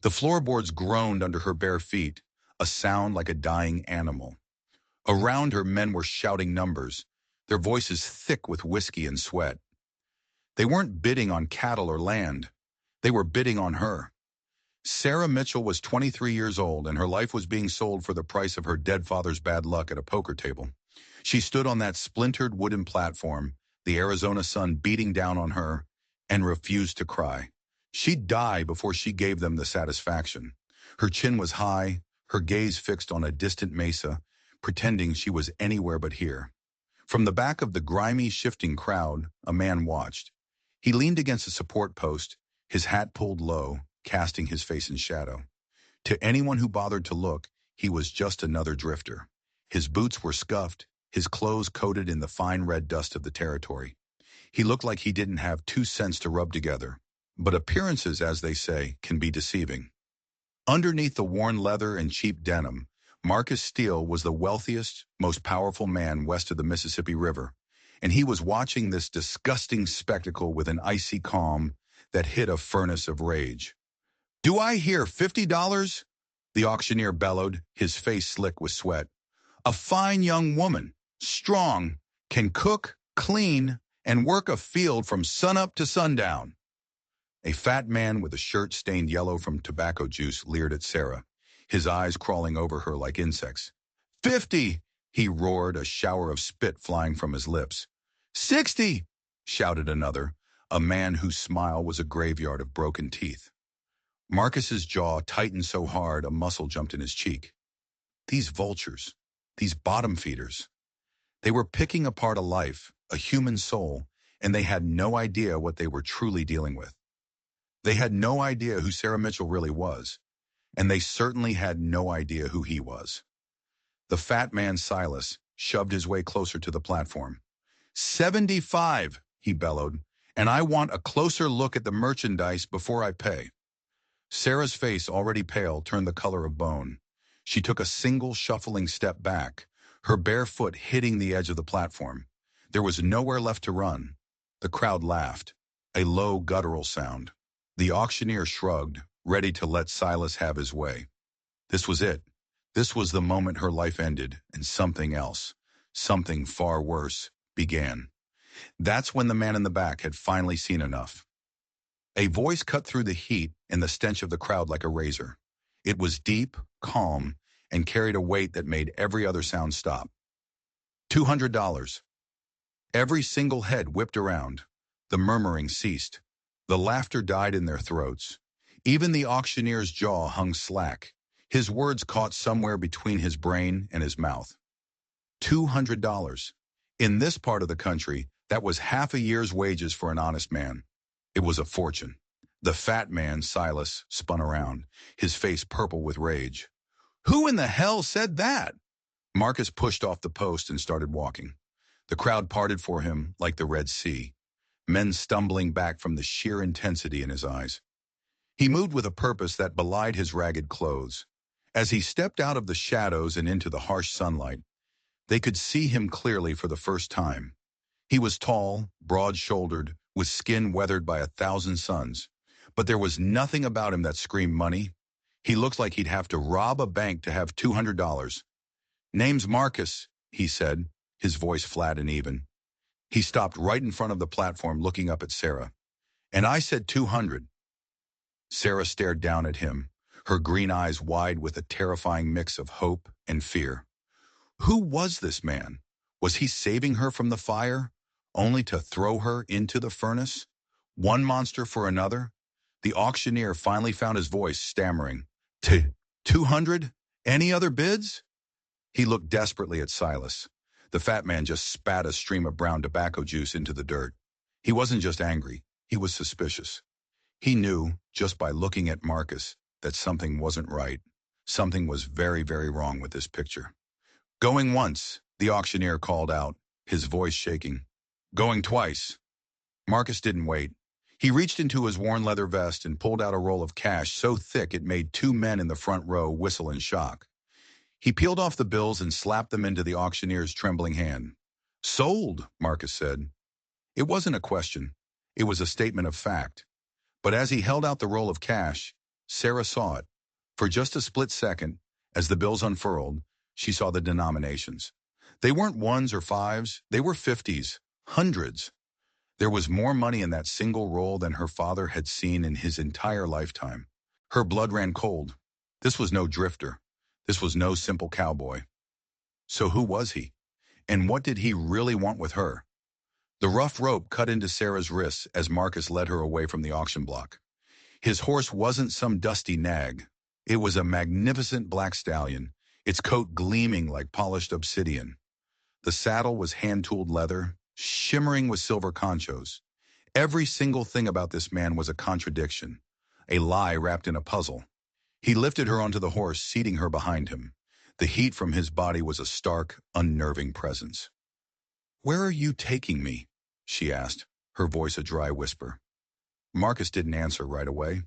The floorboards groaned under her bare feet, a sound like a dying animal. Around her, men were shouting numbers, their voices thick with whiskey and sweat. They weren't bidding on cattle or land. They were bidding on her. Sarah Mitchell was 23 years old, and her life was being sold for the price of her dead father's bad luck at a poker table. She stood on that splintered wooden platform, the Arizona sun beating down on her, and refused to cry. She'd die before she gave them the satisfaction. Her chin was high, her gaze fixed on a distant mesa, pretending she was anywhere but here. From the back of the grimy, shifting crowd, a man watched. He leaned against a support post, his hat pulled low, casting his face in shadow. To anyone who bothered to look, he was just another drifter. His boots were scuffed, his clothes coated in the fine red dust of the territory. He looked like he didn't have 2 cents to rub together. But appearances, as they say, can be deceiving. Underneath the worn leather and cheap denim, Marcus Steele was the wealthiest, most powerful man west of the Mississippi River, and he was watching this disgusting spectacle with an icy calm that hid a furnace of rage. "Do I hear $50? The auctioneer bellowed, his face slick with sweat. "A fine young woman, strong, can cook, clean, and work a field from sunup to sundown." A fat man with a shirt stained yellow from tobacco juice leered at Sarah, his eyes crawling over her like insects. "50!" he roared, a shower of spit flying from his lips. "60!" shouted another, a man whose smile was a graveyard of broken teeth. Marcus's jaw tightened so hard a muscle jumped in his cheek. These vultures, these bottom feeders, they were picking apart a life, a human soul, and they had no idea what they were truly dealing with. They had no idea who Sarah Mitchell really was, and they certainly had no idea who he was. The fat man, Silas, shoved his way closer to the platform. 75, he bellowed, and I want a closer look at the merchandise before I pay. Sarah's face, already pale, turned the color of bone. She took a single shuffling step back, her bare foot hitting the edge of the platform. There was nowhere left to run. The crowd laughed, a low guttural sound. The auctioneer shrugged, ready to let Silas have his way. This was it. This was the moment her life ended, and something else, something far worse, began. That's when the man in the back had finally seen enough. A voice cut through the heat and the stench of the crowd like a razor. It was deep, calm, and carried a weight that made every other sound stop. $200. Every single head whipped around. The murmuring ceased. The laughter died in their throats. Even the auctioneer's jaw hung slack. His words caught somewhere between his brain and his mouth. $200. In this part of the country, that was half a year's wages for an honest man. It was a fortune. The fat man, Silas, spun around, his face purple with rage. "Who in the hell said that?" Marcus pushed off the post and started walking. The crowd parted for him like the Red Sea, men stumbling back from the sheer intensity in his eyes. He moved with a purpose that belied his ragged clothes. As he stepped out of the shadows and into the harsh sunlight, they could see him clearly for the first time. He was tall, broad-shouldered, with skin weathered by 1,000 suns. But there was nothing about him that screamed money. He looked like he'd have to rob a bank to have $200. "Name's Marcus," he said, his voice flat and even. He stopped right in front of the platform looking up at Sarah. "And I said 200. Sarah stared down at him, her green eyes wide with a terrifying mix of hope and fear. Who was this man? Was he saving her from the fire, only to throw her into the furnace? One monster for another? The auctioneer finally found his voice, stammering. 200? Any other bids?" He looked desperately at Silas. The fat man just spat a stream of brown tobacco juice into the dirt. He wasn't just angry, he was suspicious. He knew, just by looking at Marcus, that something wasn't right. Something was very, very wrong with this picture. "Going once," the auctioneer called out, his voice shaking. "Going twice." Marcus didn't wait. He reached into his worn leather vest and pulled out a roll of cash so thick it made 2 men in the front row whistle in shock. He peeled off the bills and slapped them into the auctioneer's trembling hand. "Sold," Marcus said. It wasn't a question. It was a statement of fact. But as he held out the roll of cash, Sarah saw it. For just a split second, as the bills unfurled, she saw the denominations. They weren't ones or fives, they were 50s, hundreds. There was more money in that single roll than her father had seen in his entire lifetime. Her blood ran cold. This was no drifter. This was no simple cowboy. So who was he? And what did he really want with her? The rough rope cut into Sarah's wrists as Marcus led her away from the auction block. His horse wasn't some dusty nag. It was a magnificent black stallion, its coat gleaming like polished obsidian. The saddle was hand-tooled leather, shimmering with silver conchos. Every single thing about this man was a contradiction, a lie wrapped in a puzzle. He lifted her onto the horse, seating her behind him. The heat from his body was a stark, unnerving presence. "Where are you taking me?" she asked, her voice a dry whisper. Marcus didn't answer right away.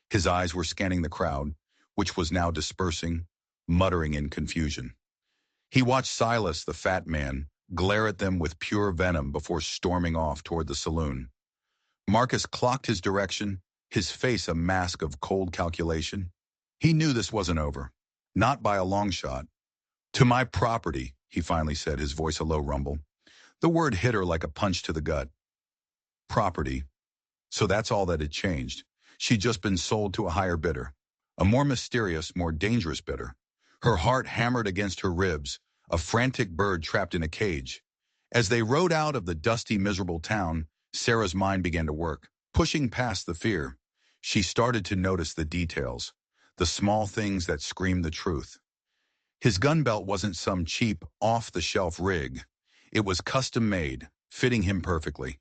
His eyes were scanning the crowd, which was now dispersing, muttering in confusion. He watched Silas, the fat man, glare at them with pure venom before storming off toward the saloon. Marcus clocked his direction, his face a mask of cold calculation. He knew this wasn't over. Not by a long shot. "To my property," he finally said, his voice a low rumble. The word hit her like a punch to the gut. Property. So that's all that had changed. She'd just been sold to a higher bidder. A more mysterious, more dangerous bidder. Her heart hammered against her ribs, a frantic bird trapped in a cage. As they rode out of the dusty, miserable town, Sarah's mind began to work, pushing past the fear. She started to notice the details, the small things that screamed the truth. His gun belt wasn't some cheap, off-the-shelf rig. It was custom-made, fitting him perfectly.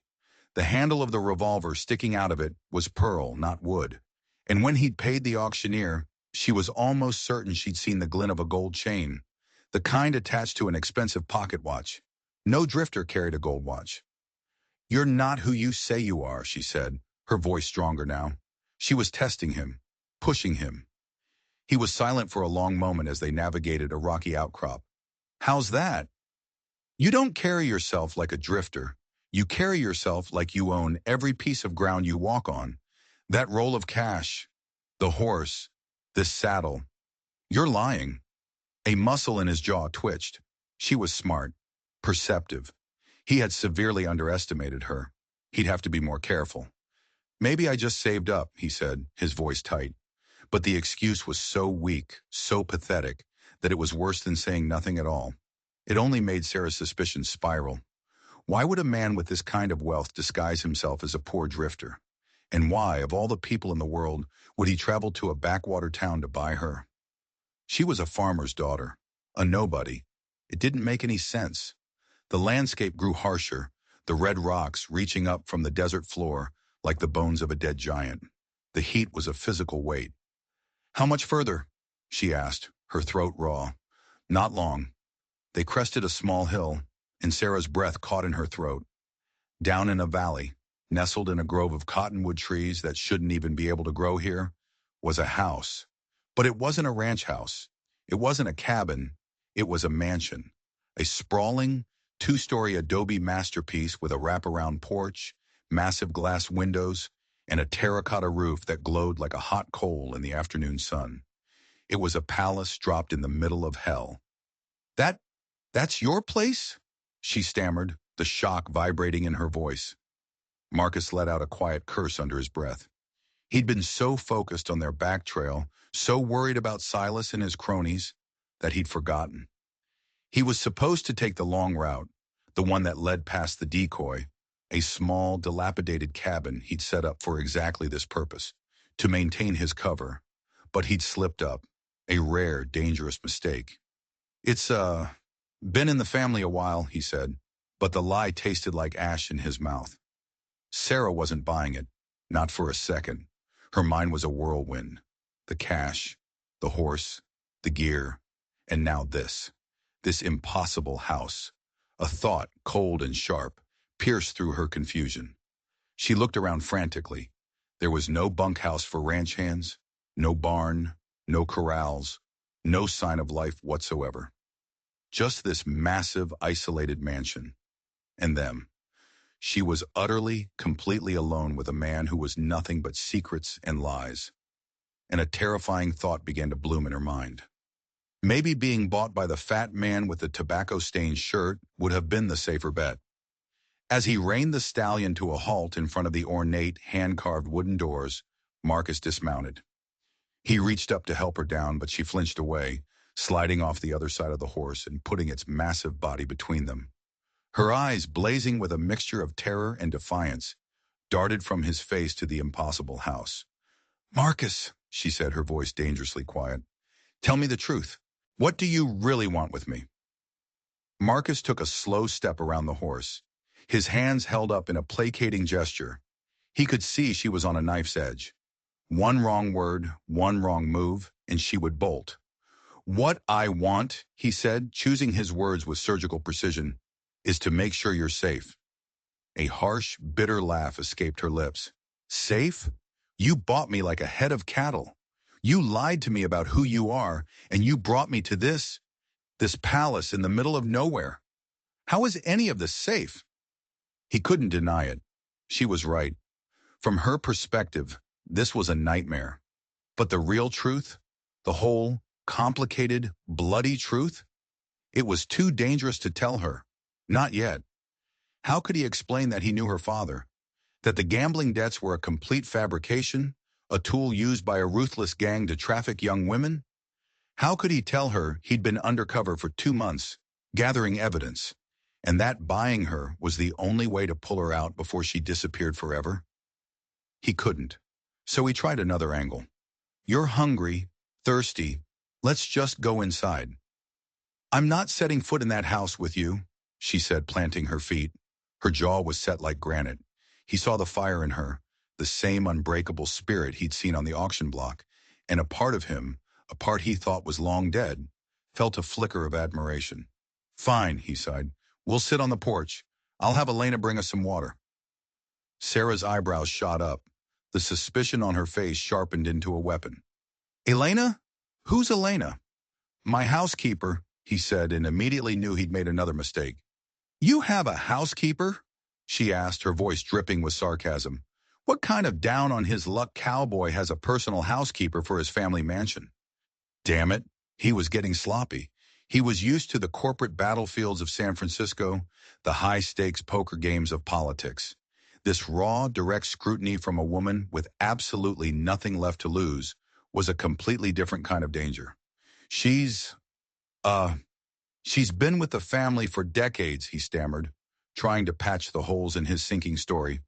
The handle of the revolver sticking out of it was pearl, not wood. And when he'd paid the auctioneer, she was almost certain she'd seen the glint of a gold chain, the kind attached to an expensive pocket watch. No drifter carried a gold watch. "You're not who you say you are," she said, her voice stronger now. She was testing him, pushing him. He was silent for a long moment as they navigated a rocky outcrop. "How's that?" "You don't carry yourself like a drifter. You carry yourself like you own every piece of ground you walk on. That roll of cash, the horse, this saddle. You're lying." A muscle in his jaw twitched. She was smart, perceptive. He had severely underestimated her. He'd have to be more careful. "Maybe I just saved up," he said, his voice tight. But the excuse was so weak, so pathetic, that it was worse than saying nothing at all. It only made Sarah's suspicions spiral. Why would a man with this kind of wealth disguise himself as a poor drifter? And why, of all the people in the world, would he travel to a backwater town to buy her? She was a farmer's daughter, a nobody. It didn't make any sense. The landscape grew harsher, the red rocks reaching up from the desert floor like the bones of a dead giant. The heat was a physical weight. "How much further?" she asked, her throat raw. Not long. They crested a small hill, and Sarah's breath caught in her throat. Down in a valley, nestled in a grove of cottonwood trees that shouldn't even be able to grow here, was a house. But it wasn't a ranch house. It wasn't a cabin. It was a mansion. A sprawling, two-story adobe masterpiece with a wraparound porch, massive glass windows, and a terracotta roof that glowed like a hot coal in the afternoon sun. It was a palace dropped in the middle of hell. That's your place?" she stammered, the shock vibrating in her voice. Marcus let out a quiet curse under his breath. He'd been so focused on their back trail, so worried about Silas and his cronies, that he'd forgotten. He was supposed to take the long route, the one that led past the decoy, a small, dilapidated cabin he'd set up for exactly this purpose, to maintain his cover. But he'd slipped up, a rare, dangerous mistake. "It's, been in the family a while," he said, but the lie tasted like ash in his mouth. Sarah wasn't buying it, not for a second. Her mind was a whirlwind. The cash, the horse, the gear, and now this impossible house. A thought, cold and sharp, pierced through her confusion. She looked around frantically. There was no bunkhouse for ranch hands, no barn, no corrals, no sign of life whatsoever. Just this massive, isolated mansion. And them. She was utterly, completely alone with a man who was nothing but secrets and lies. and a terrifying thought began to bloom in her mind. Maybe being bought by the fat man with the tobacco-stained shirt would have been the safer bet. As he reined the stallion to a halt in front of the ornate, hand-carved wooden doors, Marcus dismounted. He reached up to help her down, but she flinched away, sliding off the other side of the horse and putting its massive body between them. Her eyes, blazing with a mixture of terror and defiance, darted from his face to the impossible house. "Marcus," she said, her voice dangerously quiet, "tell me the truth. What do you really want with me?" Marcus took a slow step around the horse, his hands held up in a placating gesture. He could see she was on a knife's edge. One wrong word, one wrong move, and she would bolt. "What I want," he said, choosing his words with surgical precision, "is to make sure you're safe." A harsh, bitter laugh escaped her lips. "Safe? You bought me like a head of cattle. You lied to me about who you are, and you brought me to this palace in the middle of nowhere. How is any of this safe?" He couldn't deny it. She was right. From her perspective, this was a nightmare. But the real truth, the whole, complicated, bloody truth, it was too dangerous to tell her. Not yet. How could he explain that he knew her father? That the gambling debts were a complete fabrication, a tool used by a ruthless gang to traffic young women? How could he tell her he'd been undercover for 2 months, gathering evidence, and that buying her was the only way to pull her out before she disappeared forever? He couldn't. So he tried another angle. "You're hungry, thirsty. Let's just go inside." "I'm not setting foot in that house with you," she said, planting her feet. Her jaw was set like granite. He saw the fire in her, the same unbreakable spirit he'd seen on the auction block, and a part of him, a part he thought was long dead, felt a flicker of admiration. "Fine," he sighed. "We'll sit on the porch. I'll have Elena bring us some water." Sarah's eyebrows shot up. The suspicion on her face sharpened into a weapon. "Elena? Who's Elena?" "My housekeeper," he said, and immediately knew he'd made another mistake. "You have a housekeeper?" she asked, her voice dripping with sarcasm. "What kind of down-on-his-luck cowboy has a personal housekeeper for his family mansion?" Damn it, he was getting sloppy. He was used to the corporate battlefields of San Francisco, the high-stakes poker games of politics. This raw, direct scrutiny from a woman with absolutely nothing left to lose was a completely different kind of danger. She's, uh, she's been with the family for decades," he stammered, trying to patch the holes in his sinking story.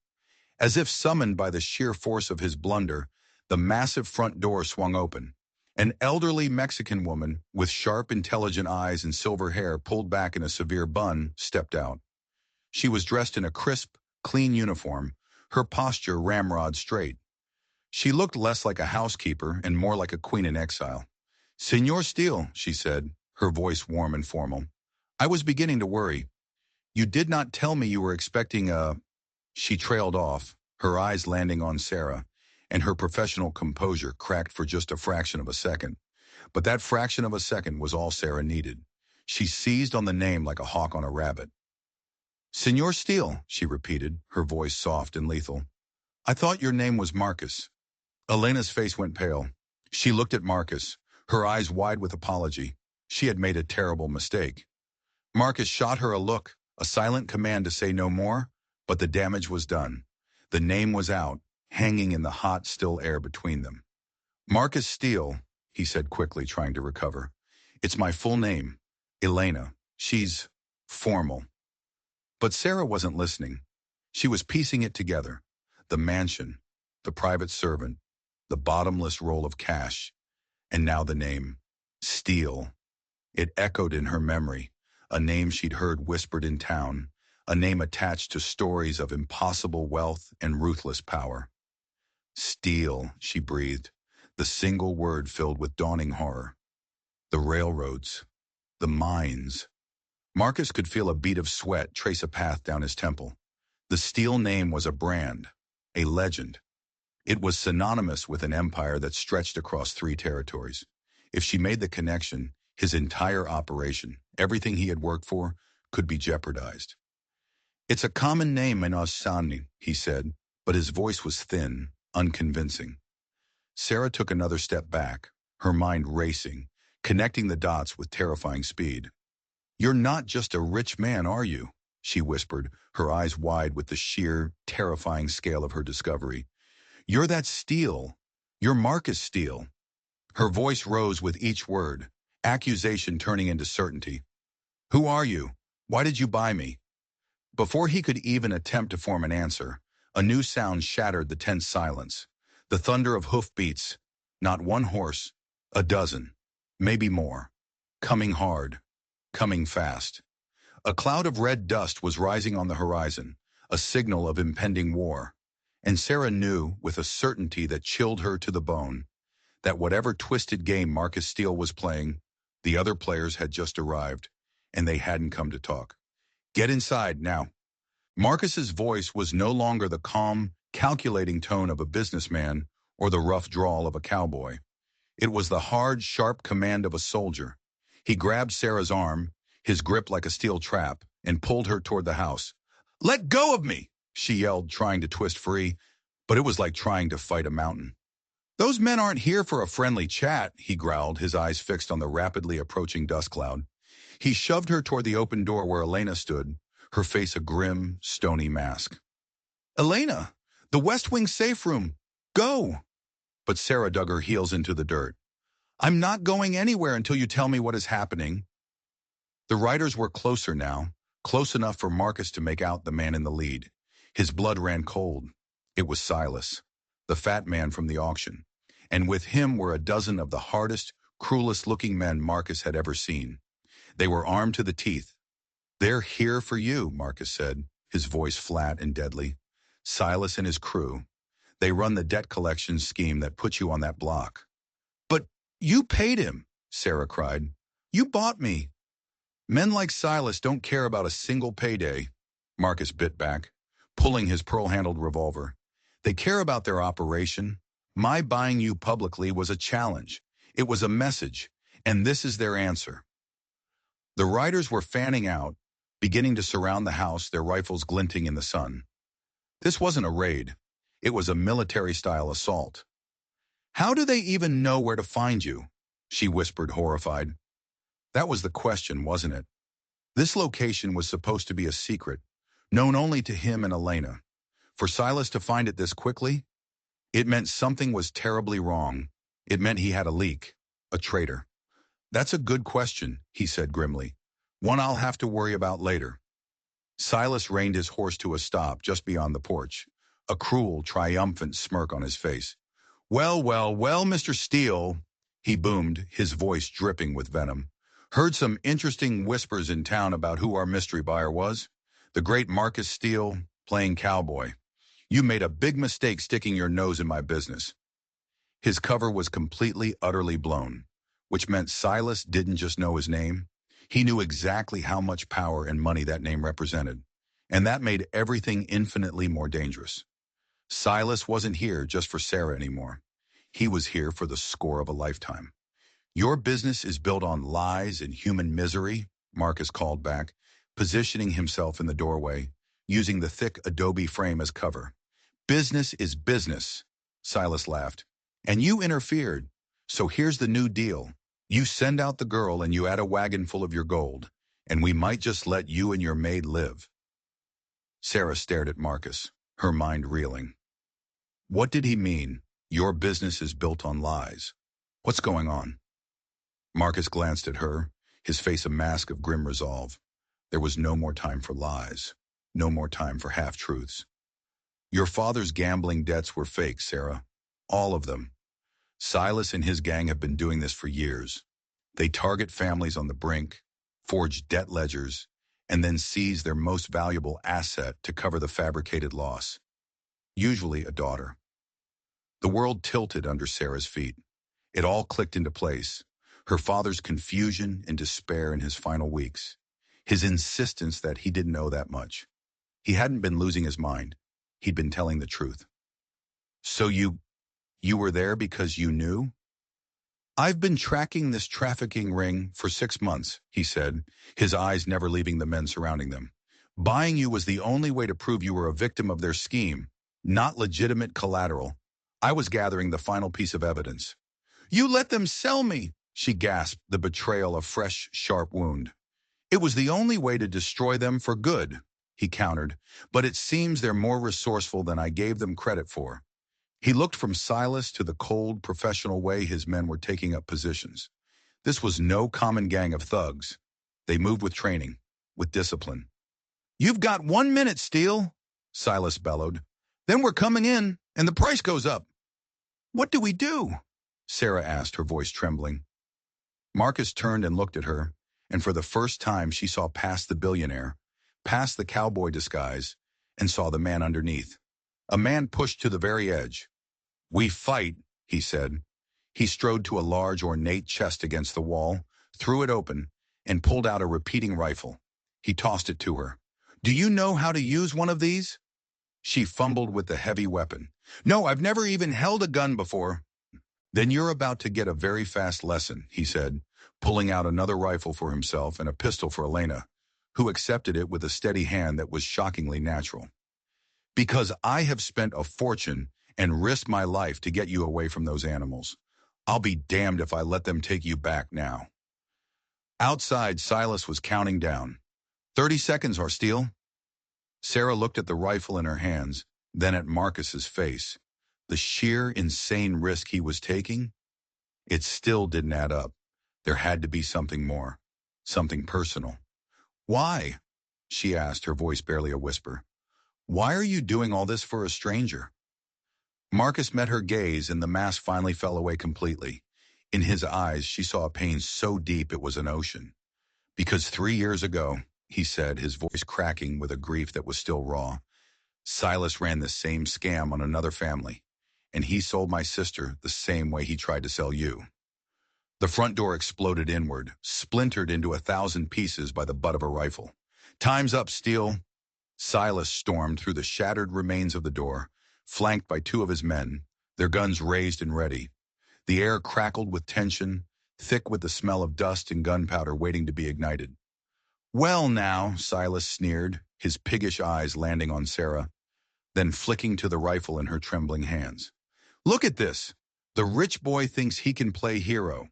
As if summoned by the sheer force of his blunder, the massive front door swung open. An elderly Mexican woman with sharp, intelligent eyes and silver hair pulled back in a severe bun stepped out. She was dressed in a crisp, clean uniform, her posture ramrod straight. She looked less like a housekeeper and more like a queen in exile. "Senor Steele," she said, her voice warm and formal. "I was beginning to worry. You did not tell me you were expecting a—" She trailed off, her eyes landing on Sarah, and her professional composure cracked for just a fraction of a second. But that fraction of a second was all Sarah needed. She seized on the name like a hawk on a rabbit. "Senor Steele," she repeated, her voice soft and lethal. "I thought your name was Marcus." Elena's face went pale. She looked at Marcus, her eyes wide with apology. She had made a terrible mistake. Marcus shot her a look, a silent command to say no more, but the damage was done. The name was out, hanging in the hot, still air between them. "Marcus Steele," he said quickly, trying to recover. "It's my full name, Elena. She's formal." But Sarah wasn't listening. She was piecing it together. The mansion, the private servant, the bottomless roll of cash, and now the name, Steele. It echoed in her memory, a name she'd heard whispered in town, a name attached to stories of impossible wealth and ruthless power. "Steele," she breathed, the single word filled with dawning horror. The railroads, the mines. Marcus could feel a bead of sweat trace a path down his temple. The Steele name was a brand, a legend. It was synonymous with an empire that stretched across 3 territories. If she made the connection, his entire operation, everything he had worked for, could be jeopardized. "It's a common name in Osani," he said, but his voice was thin, unconvincing. Sarah took another step back, her mind racing, connecting the dots with terrifying speed. "You're not just a rich man, are you?" she whispered, her eyes wide with the sheer, terrifying scale of her discovery. "You're that Steele. You're Marcus Steele." Her voice rose with each word, accusation turning into certainty. "Who are you? Why did you buy me?" Before he could even attempt to form an answer, a new sound shattered the tense silence. The thunder of hoofbeats. Not one horse, a dozen, maybe more. Coming hard, coming fast. A cloud of red dust was rising on the horizon, a signal of impending war. And Sarah knew, with a certainty that chilled her to the bone, that whatever twisted game Marcus Steele was playing, the other players had just arrived, and they hadn't come to talk. "Get inside now." Marcus's voice was no longer the calm, calculating tone of a businessman or the rough drawl of a cowboy. It was the hard, sharp command of a soldier. He grabbed Sarah's arm, his grip like a steel trap, and pulled her toward the house. "Let go of me!" she yelled, trying to twist free, but it was like trying to fight a mountain. "Those men aren't here for a friendly chat," he growled, his eyes fixed on the rapidly approaching dust cloud. He shoved her toward the open door where Elena stood, her face a grim, stony mask. "Elena, the West Wing safe room. Go!" But Sarah dug her heels into the dirt. "I'm not going anywhere until you tell me what is happening." The riders were closer now, close enough for Marcus to make out the man in the lead. His blood ran cold. It was Silas, the fat man from the auction. And with him were a dozen of the hardest, cruelest-looking men Marcus had ever seen. They were armed to the teeth. "They're here for you," Marcus said, his voice flat and deadly. "Silas and his crew. They run the debt collection scheme that put you on that block." "But you paid him," Sarah cried. "You bought me." "Men like Silas don't care about a single payday," Marcus bit back, pulling his pearl-handled revolver. "They care about their operation. My buying you publicly was a challenge. It was a message, and this is their answer." The riders were fanning out, beginning to surround the house, their rifles glinting in the sun. This wasn't a raid. It was a military-style assault. "How do they even know where to find you?" she whispered, horrified. That was the question, wasn't it? This location was supposed to be a secret, known only to him and Elena. For Silas to find it this quickly, it meant something was terribly wrong. It meant he had a leak, a traitor. "That's a good question," he said grimly. "One I'll have to worry about later." Silas reined his horse to a stop just beyond the porch, a cruel, triumphant smirk on his face. "Well, well, well, Mr. Steele," he boomed, his voice dripping with venom. "Heard some interesting whispers in town about who our mystery buyer was. The great Marcus Steele, playing cowboy. You made a big mistake sticking your nose in my business." His cover was completely, utterly blown, which meant Silas didn't just know his name. He knew exactly how much power and money that name represented, and that made everything infinitely more dangerous. Silas wasn't here just for Sarah anymore. He was here for the score of a lifetime. "Your business is built on lies and human misery," Marcus called back, positioning himself in the doorway, using the thick adobe frame as cover. "Business is business," Silas laughed. "And you interfered. So here's the new deal. You send out the girl and you add a wagon full of your gold, and we might just let you and your maid live." Sarah stared at Marcus, her mind reeling. What did he mean? Your business is built on lies. What's going on? Marcus glanced at her, his face a mask of grim resolve. There was no more time for lies, no more time for half-truths. Your father's gambling debts were fake, Sarah. All of them. Silas and his gang have been doing this for years. They target families on the brink, forge debt ledgers, and then seize their most valuable asset to cover the fabricated loss. Usually a daughter. The world tilted under Sarah's feet. It all clicked into place. Her father's confusion and despair in his final weeks. His insistence that he didn't know that much. He hadn't been losing his mind. He'd been telling the truth. "So you were there because you knew?" "I've been tracking this trafficking ring for 6 months," he said, his eyes never leaving the men surrounding them. "Buying you was the only way to prove you were a victim of their scheme, not legitimate collateral. I was gathering the final piece of evidence. You let them sell me, she gasped, the betrayal a fresh, sharp wound. It was the only way to destroy them for good, he countered, but it seems they're more resourceful than I gave them credit for. He looked from Silas to the cold, professional way his men were taking up positions. This was no common gang of thugs. They moved with training, with discipline. You've got 1 minute, Steele, Silas bellowed. Then we're coming in, and the price goes up. What do we do? Sarah asked, her voice trembling. Marcus turned and looked at her, and for the first time she saw past the billionaire, past the cowboy disguise, and saw the man underneath. A man pushed to the very edge. We fight, he said. He strode to a large, ornate chest against the wall, threw it open, and pulled out a repeating rifle. He tossed it to her. Do you know how to use one of these? She fumbled with the heavy weapon. No, I've never even held a gun before. Then you're about to get a very fast lesson, he said, pulling out another rifle for himself and a pistol for Elena, who accepted it with a steady hand that was shockingly natural. Because I have spent a fortune and risked my life to get you away from those animals. I'll be damned if I let them take you back now. Outside, Silas was counting down. 30 seconds, Steele. Sarah looked at the rifle in her hands, then at Marcus's face. The sheer, insane risk he was taking? It still didn't add up. There had to be something more, something personal. Why? She asked, her voice barely a whisper. Why are you doing all this for a stranger? Marcus met her gaze, and the mask finally fell away completely. In his eyes, she saw a pain so deep it was an ocean. Because 3 years ago, he said, his voice cracking with a grief that was still raw, Silas ran the same scam on another family, and he sold my sister the same way he tried to sell you. The front door exploded inward, splintered into 1,000 pieces by the butt of a rifle. Time's up, Steele. Silas stormed through the shattered remains of the door, flanked by 2 of his men, their guns raised and ready. The air crackled with tension, thick with the smell of dust and gunpowder waiting to be ignited. Well now, Silas sneered, his piggish eyes landing on Sarah, then flicking to the rifle in her trembling hands. Look at this. The rich boy thinks he can play hero.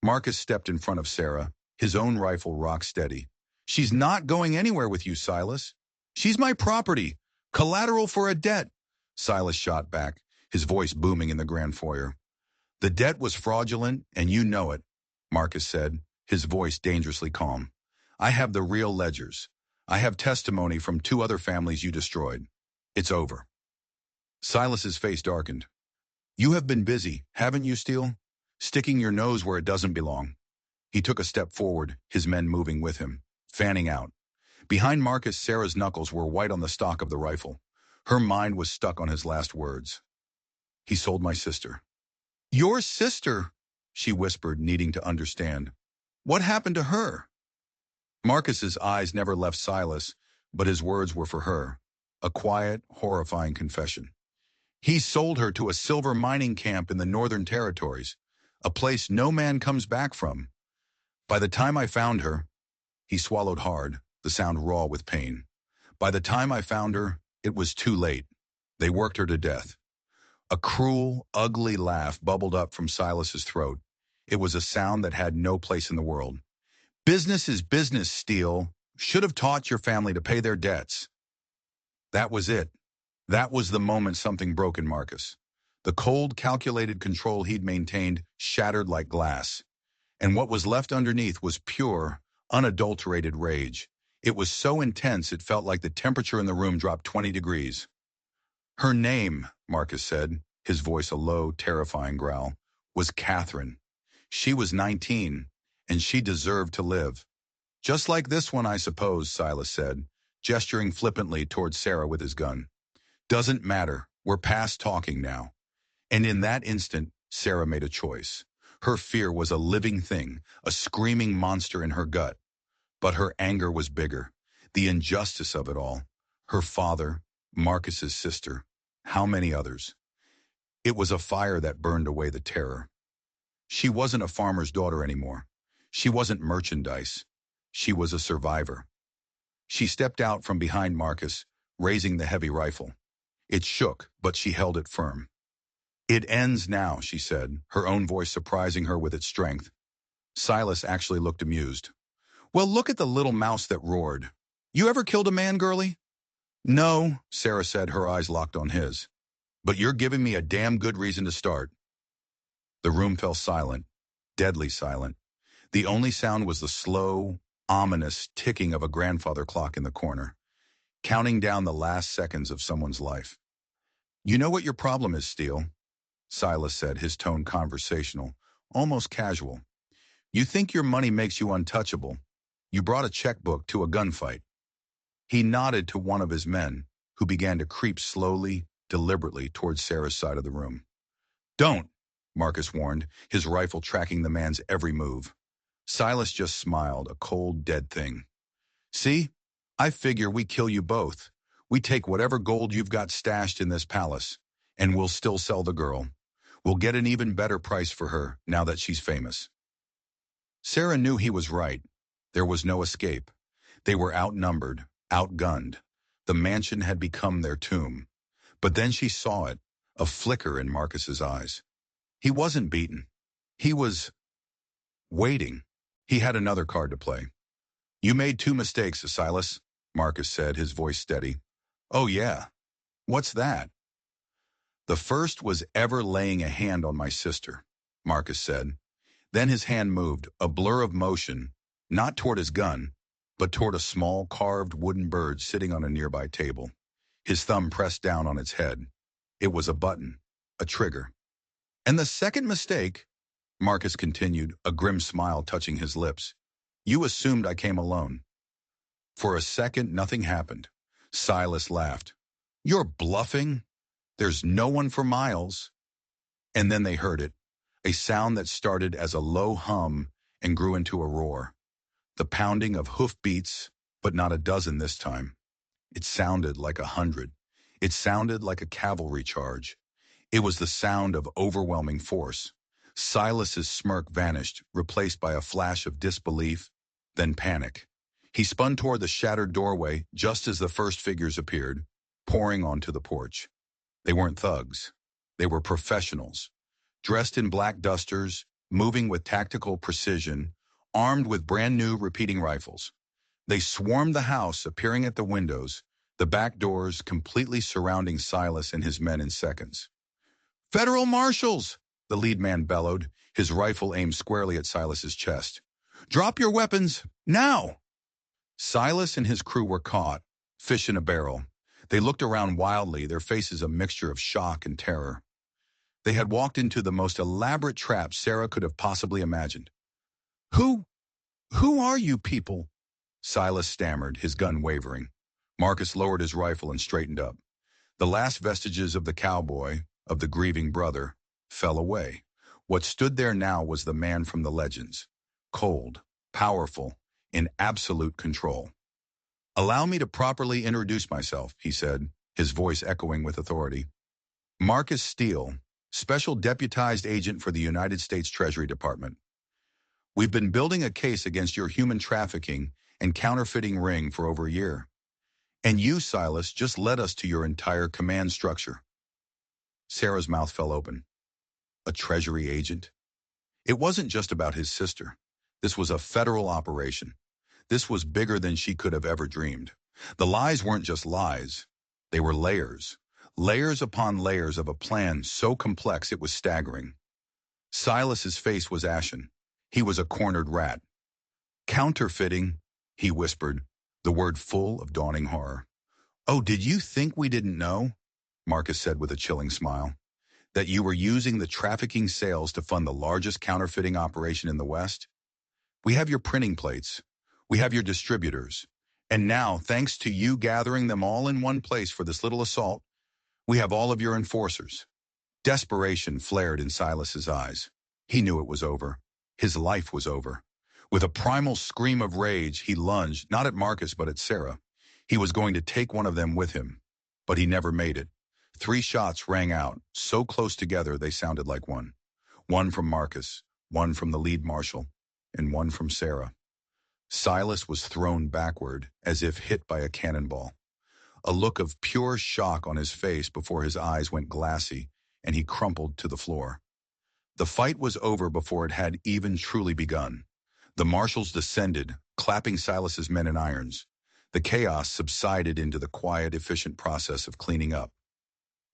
Marcus stepped in front of Sarah, his own rifle rock steady. She's not going anywhere with you, Silas. She's my property, collateral for a debt. Silas shot back, his voice booming in the grand foyer. The debt was fraudulent, and you know it, Marcus said, his voice dangerously calm. I have the real ledgers. I have testimony from 2 other families you destroyed. It's over. Silas's face darkened. You have been busy, haven't you, Steele? Sticking your nose where it doesn't belong. He took a step forward, his men moving with him, fanning out. Behind Marcus, Sarah's knuckles were white on the stock of the rifle. Her mind was stuck on his last words. He sold my sister. Your sister, she whispered, needing to understand. What happened to her? Marcus's eyes never left Silas, but his words were for her. A quiet, horrifying confession. He sold her to a silver mining camp in the Northern Territories, a place no man comes back from. By the time I found her, he swallowed hard, the sound raw with pain. By the time I found her, it was too late. They worked her to death. A cruel, ugly laugh bubbled up from Silas's throat. It was a sound that had no place in the world. Business is business, Steele. Should have taught your family to pay their debts. That was it. That was the moment something broke in Marcus. The cold, calculated control he'd maintained shattered like glass. And what was left underneath was pure, unadulterated rage. It was so intense it felt like the temperature in the room dropped 20 degrees. Her name, Marcus said, his voice a low, terrifying growl, was Catherine. She was 19, and she deserved to live. Just like this one, I suppose, Silas said, gesturing flippantly towards Sarah with his gun. Doesn't matter. We're past talking now. And in that instant, Sarah made a choice. Her fear was a living thing, a screaming monster in her gut. But her anger was bigger. The injustice of it all. Her father, Marcus's sister, how many others? It was a fire that burned away the terror. She wasn't a farmer's daughter anymore. She wasn't merchandise. She was a survivor. She stepped out from behind Marcus, raising the heavy rifle. It shook, but she held it firm. It ends now, she said, her own voice surprising her with its strength. Silas actually looked amused. Well, look at the little mouse that roared. You ever killed a man, girlie? No, Sarah said, her eyes locked on his. But you're giving me a damn good reason to start. The room fell silent, deadly silent. The only sound was the slow, ominous ticking of a grandfather clock in the corner, counting down the last seconds of someone's life. You know what your problem is, Steele, Silas said, his tone conversational, almost casual. You think your money makes you untouchable. You brought a checkbook to a gunfight. He nodded to one of his men, who began to creep slowly, deliberately towards Sarah's side of the room. Don't, Marcus warned, his rifle tracking the man's every move. Silas just smiled, a cold, dead thing. See? I figure we kill you both. We take whatever gold you've got stashed in this palace, and we'll still sell the girl. We'll get an even better price for her now that she's famous. Sarah knew he was right. There was no escape. They were outnumbered, outgunned. The mansion had become their tomb. But then she saw it, a flicker in Marcus's eyes. He wasn't beaten. He was waiting. He had another card to play. You made two mistakes, Silas, Marcus said, his voice steady. Oh yeah? What's that? The first was ever laying a hand on my sister, Marcus said. Then his hand moved, a blur of motion, not toward his gun, but toward a small carved wooden bird sitting on a nearby table. His thumb pressed down on its head. It was a button, a trigger. And the second mistake, Marcus continued, a grim smile touching his lips. You assumed I came alone. For a second, nothing happened. Silas laughed. You're bluffing? There's no one for miles. And then they heard it, a sound that started as a low hum and grew into a roar. The pounding of hoofbeats, but not a dozen this time. It sounded like 100. It sounded like a cavalry charge. It was the sound of overwhelming force. Silas's smirk vanished, replaced by a flash of disbelief, then panic. He spun toward the shattered doorway just as the first figures appeared, pouring onto the porch. They weren't thugs. They were professionals, dressed in black dusters, moving with tactical precision, armed with brand-new repeating rifles. They swarmed the house, appearing at the windows, the back doors completely surrounding Silas and his men in seconds. Federal Marshals! The lead man bellowed, his rifle aimed squarely at Silas's chest. Drop your weapons, now! Silas and his crew were caught, fish in a barrel. They looked around wildly, their faces a mixture of shock and terror. They had walked into the most elaborate trap Sarah could have possibly imagined. Who are you people? Silas stammered, his gun wavering. Marcus lowered his rifle and straightened up. The last vestiges of the cowboy, of the grieving brother, fell away. What stood there now was the man from the legends, cold, powerful, in absolute control. Allow me to properly introduce myself, he said, his voice echoing with authority. Marcus Steele, Special Deputized Agent for the United States Treasury Department. We've been building a case against your human trafficking and counterfeiting ring for over a year. And you, Silas, just led us to your entire command structure. Sarah's mouth fell open. A treasury agent? It wasn't just about his sister. This was a federal operation. This was bigger than she could have ever dreamed. The lies weren't just lies. They were layers. Layers upon layers of a plan so complex it was staggering. Silas's face was ashen. He was a cornered rat. Counterfeiting, he whispered, the word full of dawning horror. Oh, did you think we didn't know? Marcus said with a chilling smile. That you were using the trafficking sales to fund the largest counterfeiting operation in the West? We have your printing plates. We have your distributors. And now, thanks to you gathering them all in one place for this little assault, we have all of your enforcers. Desperation flared in Silas's eyes. He knew it was over. His life was over. With a primal scream of rage, he lunged, not at Marcus but at Sarah. He was going to take one of them with him, but he never made it. 3 shots rang out, so close together they sounded like one. One from Marcus, one from the lead marshal, and one from Sarah. Silas was thrown backward, as if hit by a cannonball. A look of pure shock on his face before his eyes went glassy, and he crumpled to the floor. The fight was over before it had even truly begun. The marshals descended, clapping Silas's men in irons. The chaos subsided into the quiet, efficient process of cleaning up.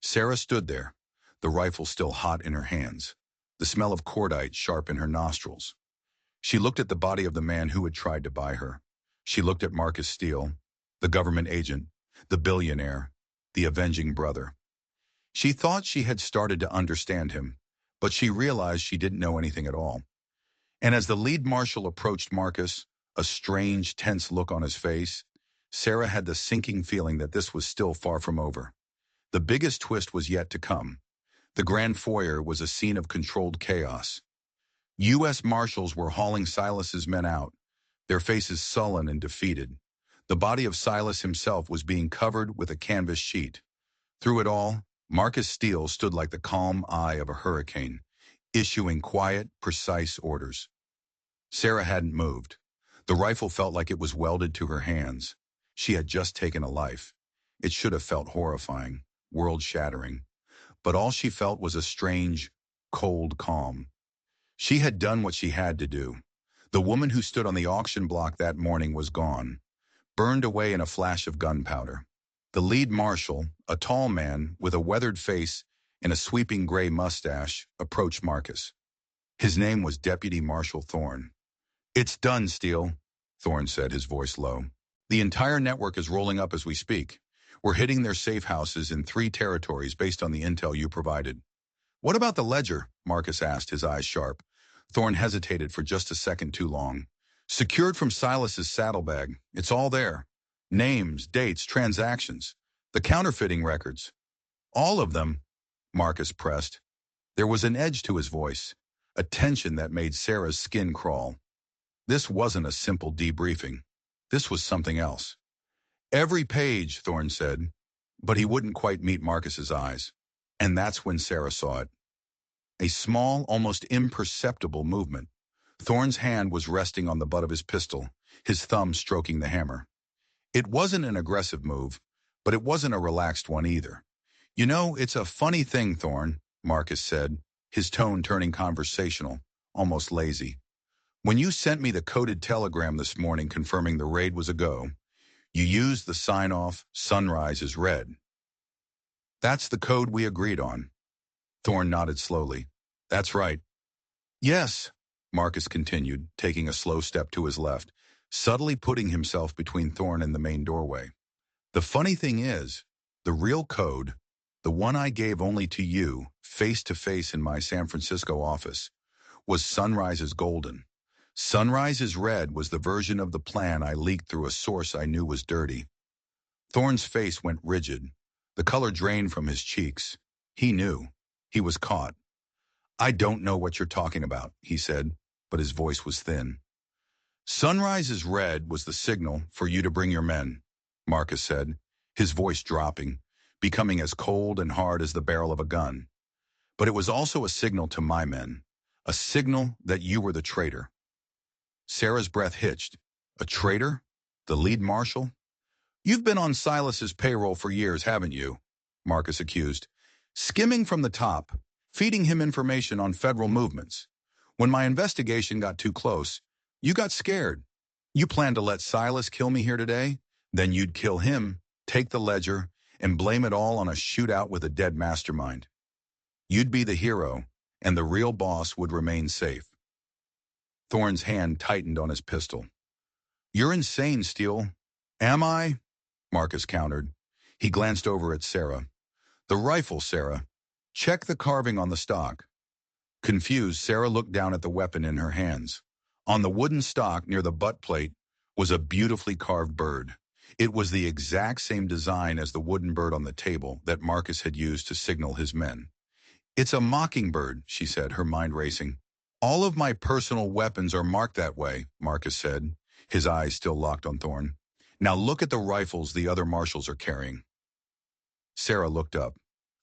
Sarah stood there, the rifle still hot in her hands, the smell of cordite sharp in her nostrils. She looked at the body of the man who had tried to buy her. She looked at Marcus Steele, the government agent, the billionaire, the avenging brother. She thought she had started to understand him, but she realized she didn't know anything at all. And as the lead marshal approached Marcus, a strange, tense look on his face, Sarah had the sinking feeling that this was still far from over. The biggest twist was yet to come. The grand foyer was a scene of controlled chaos. U.S. Marshals were hauling Silas's men out, their faces sullen and defeated. The body of Silas himself was being covered with a canvas sheet. Through it all, Marcus Steele stood like the calm eye of a hurricane, issuing quiet, precise orders. Sarah hadn't moved. The rifle felt like it was welded to her hands. She had just taken a life. It should have felt horrifying, world-shattering. But all she felt was a strange, cold calm. She had done what she had to do. The woman who stood on the auction block that morning was gone, burned away in a flash of gunpowder. The lead marshal, a tall man with a weathered face and a sweeping gray mustache, approached Marcus. His name was Deputy Marshal Thorne. "It's done, Steele," Thorne said, his voice low. "The entire network is rolling up as we speak. We're hitting their safe houses in 3 territories based on the intel you provided." "What about the ledger?" Marcus asked, his eyes sharp. Thorne hesitated for just a second too long. "Secured from Silas's saddlebag. It's all there. Names, dates, transactions. The counterfeiting records. All of them," Marcus pressed. There was an edge to his voice, a tension that made Sarah's skin crawl. This wasn't a simple debriefing. This was something else. "Every page," Thorne said, but he wouldn't quite meet Marcus's eyes. And that's when Sarah saw it. A small, almost imperceptible movement. Thorne's hand was resting on the butt of his pistol, his thumb stroking the hammer. It wasn't an aggressive move, but it wasn't a relaxed one either. "You know, it's a funny thing, Thorne," Marcus said, his tone turning conversational, almost lazy. "When you sent me the coded telegram this morning confirming the raid was a go, you used the sign-off, Sunrise is red. That's the code we agreed on." Thorne nodded slowly. "That's right." "Yes," Marcus continued, taking a slow step to his left, subtly putting himself between Thorne and the main doorway. "The funny thing is, the real code, the one I gave only to you, face-to-face in my San Francisco office, was Sunrise is golden. Sunrise is red was the version of the plan I leaked through a source I knew was dirty." Thorne's face went rigid. The color drained from his cheeks. He knew. He was caught. "I don't know what you're talking about," he said, but his voice was thin. "Sunrise is red was the signal for you to bring your men," Marcus said, his voice dropping, becoming as cold and hard as the barrel of a gun. "But it was also a signal to my men, a signal that you were the traitor." Sarah's breath hitched. "A traitor? The lead marshal?" "You've been on Silas's payroll for years, haven't you?" Marcus accused. "Skimming from the top, feeding him information on federal movements. When my investigation got too close, you got scared. You planned to let Silas kill me here today, then you'd kill him, take the ledger, and blame it all on a shootout with a dead mastermind. You'd be the hero, and the real boss would remain safe." Thorne's hand tightened on his pistol. "You're insane, Steele." "Am I?" Marcus countered. He glanced over at Sarah. "The rifle, Sarah. Check the carving on the stock." Confused, Sarah looked down at the weapon in her hands. On the wooden stock near the butt plate was a beautifully carved bird. It was the exact same design as the wooden bird on the table that Marcus had used to signal his men. "It's a mockingbird," she said, her mind racing. "All of my personal weapons are marked that way," Marcus said, his eyes still locked on Thorne. "Now look at the rifles the other marshals are carrying." Sarah looked up.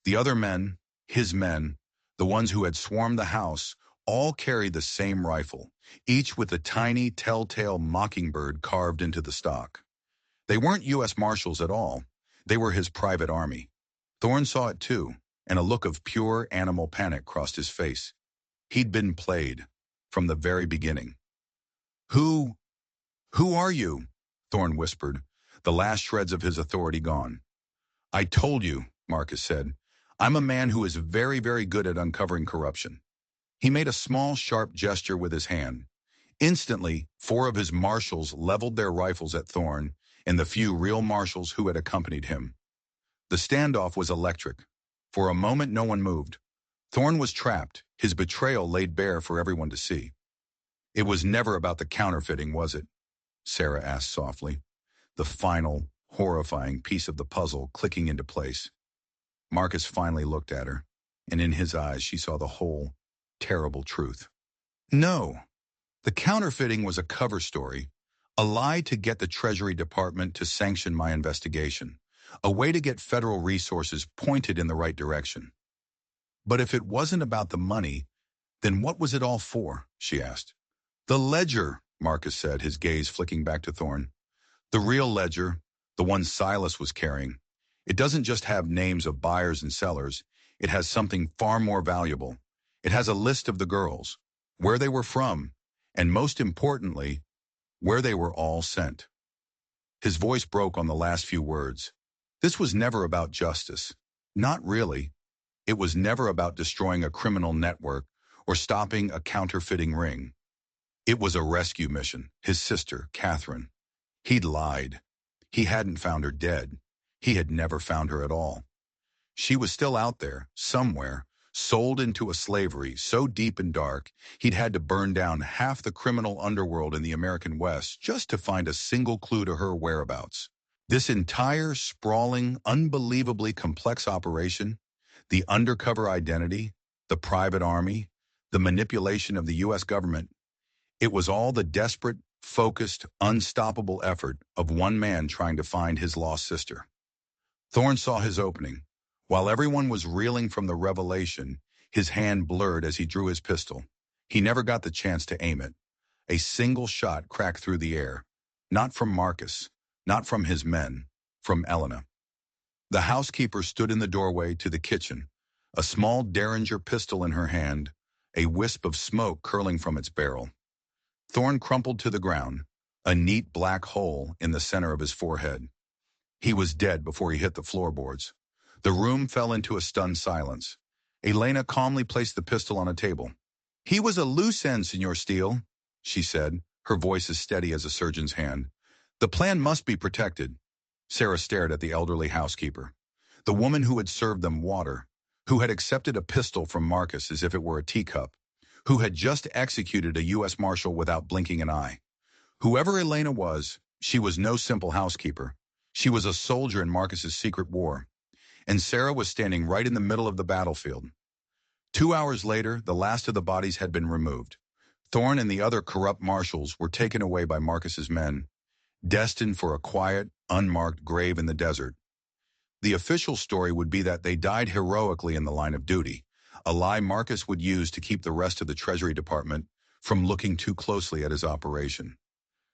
The other men, his men, the ones who had swarmed the house, all carried the same rifle, each with a tiny, telltale mockingbird carved into the stock. They weren't U.S. Marshals at all. They were his private army. Thorne saw it too, and a look of pure animal panic crossed his face. He'd been played from the very beginning. Who are you? Thorne whispered, the last shreds of his authority gone. I told you, Marcus said. I'm a man who is very, very good at uncovering corruption. He made a small, sharp gesture with his hand. Instantly, 4 of his marshals leveled their rifles at Thorne and the few real marshals who had accompanied him. The standoff was electric. For a moment, no one moved. Thorne was trapped, his betrayal laid bare for everyone to see. It was never about the counterfeiting, was it? Sarah asked softly, the final, horrifying piece of the puzzle clicking into place. Marcus finally looked at her, and in his eyes she saw the whole, terrible truth. No, the counterfeiting was a cover story, a lie to get the Treasury Department to sanction my investigation, a way to get federal resources pointed in the right direction. But if it wasn't about the money, then what was it all for? She asked. The ledger, Marcus said, his gaze flicking back to Thorne. The real ledger, the one Silas was carrying, it doesn't just have names of buyers and sellers. It has something far more valuable. It has a list of the girls, where they were from, and most importantly, where they were all sent. His voice broke on the last few words. This was never about justice. Not really. It was never about destroying a criminal network or stopping a counterfeiting ring. It was a rescue mission, his sister, Catherine. He'd lied. He hadn't found her dead. He had never found her at all. She was still out there, somewhere, sold into a slavery so deep and dark, he'd had to burn down half the criminal underworld in the American West just to find a single clue to her whereabouts. This entire, sprawling, unbelievably complex operation, the undercover identity, the private army, the manipulation of the U.S. government, it was all the desperate, focused, unstoppable effort of one man trying to find his lost sister. Thorne saw his opening. While everyone was reeling from the revelation, his hand blurred as he drew his pistol. He never got the chance to aim it. A single shot cracked through the air. Not from Marcus, not from his men, from Elena. The housekeeper stood in the doorway to the kitchen, a small Derringer pistol in her hand, a wisp of smoke curling from its barrel. Thorne crumpled to the ground, a neat black hole in the center of his forehead. He was dead before he hit the floorboards. The room fell into a stunned silence. Elena calmly placed the pistol on a table. He was a loose end, Senor Steele, she said, her voice as steady as a surgeon's hand. The plan must be protected. Sarah stared at the elderly housekeeper, the woman who had served them water, who had accepted a pistol from Marcus as if it were a teacup, who had just executed a U.S. Marshal without blinking an eye. Whoever Elena was, she was no simple housekeeper. She was a soldier in Marcus's secret war. And Sarah was standing right in the middle of the battlefield. 2 hours later, the last of the bodies had been removed. Thorne and the other corrupt marshals were taken away by Marcus's men, destined for a quiet, unmarked grave in the desert. The official story would be that they died heroically in the line of duty, a lie Marcus would use to keep the rest of the Treasury Department from looking too closely at his operation.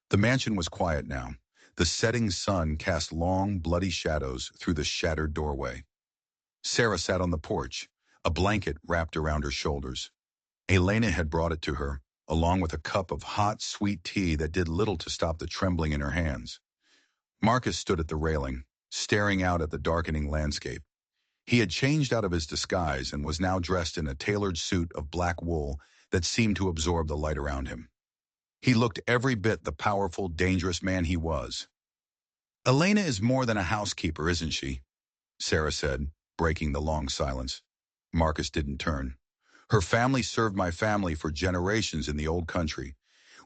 The mansion was quiet now. The setting sun cast long, bloody shadows through the shattered doorway. Sarah sat on the porch, a blanket wrapped around her shoulders. Elena had brought it to her, along with a cup of hot, sweet tea that did little to stop the trembling in her hands. Marcus stood at the railing, staring out at the darkening landscape. He had changed out of his disguise and was now dressed in a tailored suit of black wool that seemed to absorb the light around him. He looked every bit the powerful, dangerous man he was. Elena is more than a housekeeper, isn't she? Sarah said, breaking the long silence. Marcus didn't turn. Her family served my family for generations in the old country.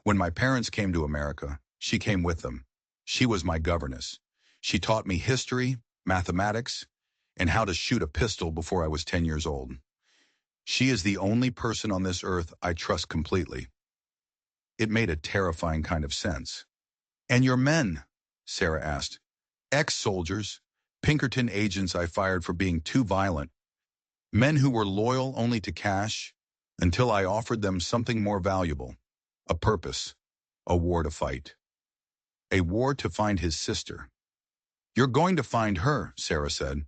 When my parents came to America, she came with them. She was my governess. She taught me history, mathematics, and how to shoot a pistol before I was 10 years old. She is the only person on this earth I trust completely. It made a terrifying kind of sense. And your men? Sarah asked. Ex-soldiers, Pinkerton agents I fired for being too violent. Men who were loyal only to cash, until I offered them something more valuable. A purpose. A war to fight. A war to find his sister. You're going to find her, Sarah said.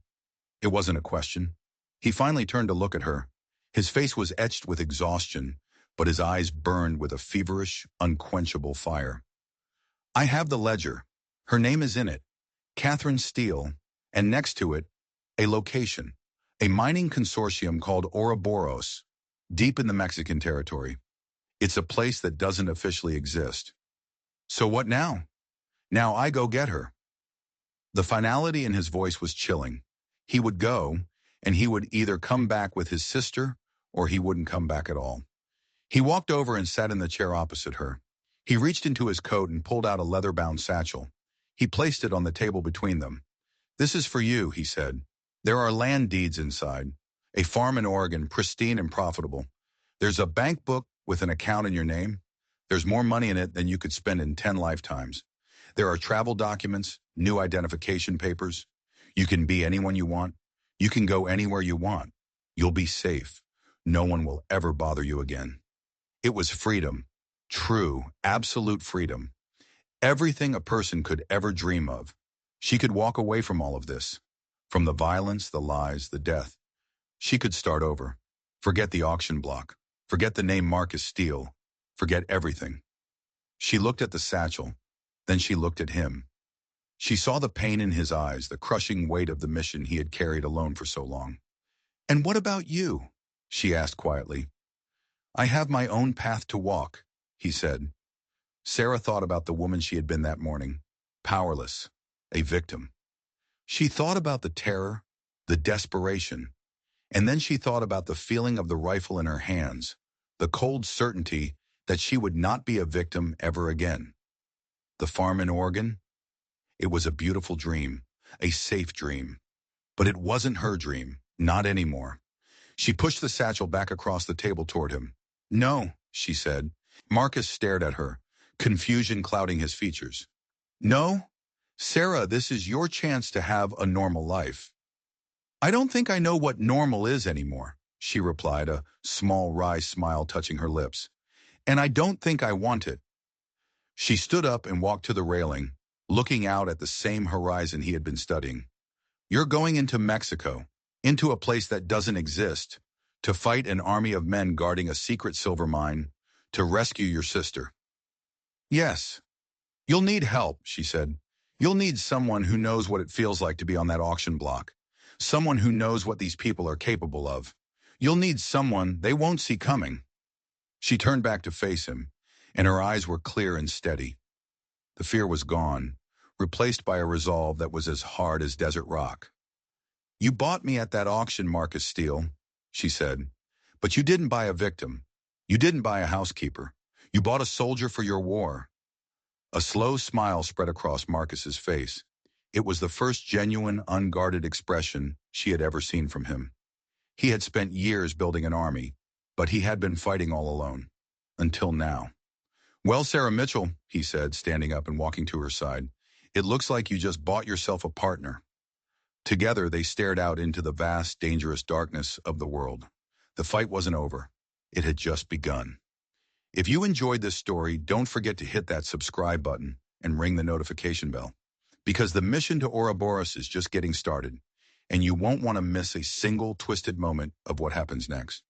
It wasn't a question. He finally turned to look at her. His face was etched with exhaustion, but his eyes burned with a feverish, unquenchable fire. I have the ledger. Her name is in it, Catherine Steele, and next to it, a location, a mining consortium called Ouroboros, deep in the Mexican territory. It's a place that doesn't officially exist. So what now? Now I go get her. The finality in his voice was chilling. He would go, and he would either come back with his sister, or he wouldn't come back at all. He walked over and sat in the chair opposite her. He reached into his coat and pulled out a leather-bound satchel. He placed it on the table between them. This is for you, he said. There are land deeds inside. A farm in Oregon, pristine and profitable. There's a bank book with an account in your name. There's more money in it than you could spend in 10 lifetimes. There are travel documents, new identification papers. You can be anyone you want. You can go anywhere you want. You'll be safe. No one will ever bother you again. It was freedom. True, absolute freedom. Everything a person could ever dream of. She could walk away from all of this. From the violence, the lies, the death. She could start over. Forget the auction block. Forget the name Marcus Steele. Forget everything. She looked at the satchel. Then she looked at him. She saw the pain in his eyes, the crushing weight of the mission he had carried alone for so long. And what about you? She asked quietly. I have my own path to walk, he said. Sarah thought about the woman she had been that morning, powerless, a victim. She thought about the terror, the desperation, and then she thought about the feeling of the rifle in her hands, the cold certainty that she would not be a victim ever again. The farm in Oregon? It was a beautiful dream, a safe dream. But it wasn't her dream, not anymore. She pushed the satchel back across the table toward him. No, she said. Marcus stared at her, confusion clouding his features. No? Sarah, this is your chance to have a normal life. I don't think I know what normal is anymore, she replied, a small wry smile touching her lips. And I don't think I want it. She stood up and walked to the railing, looking out at the same horizon he had been studying. You're going into Mexico, into a place that doesn't exist, to fight an army of men guarding a secret silver mine, to rescue your sister. Yes. You'll need help, she said. You'll need someone who knows what it feels like to be on that auction block. Someone who knows what these people are capable of. You'll need someone they won't see coming. She turned back to face him, and her eyes were clear and steady. The fear was gone, replaced by a resolve that was as hard as desert rock. You bought me at that auction, Marcus Steele, she said. But you didn't buy a victim. You didn't buy a housekeeper. You bought a soldier for your war. A slow smile spread across Marcus's face. It was the first genuine, unguarded expression she had ever seen from him. He had spent years building an army, but he had been fighting all alone. Until now. Well, Sarah Mitchell, he said, standing up and walking to her side, it looks like you just bought yourself a partner. Together, they stared out into the vast, dangerous darkness of the world. The fight wasn't over. It had just begun. If you enjoyed this story, don't forget to hit that subscribe button and ring the notification bell, because the mission to Ouroboros is just getting started, and you won't want to miss a single twisted moment of what happens next.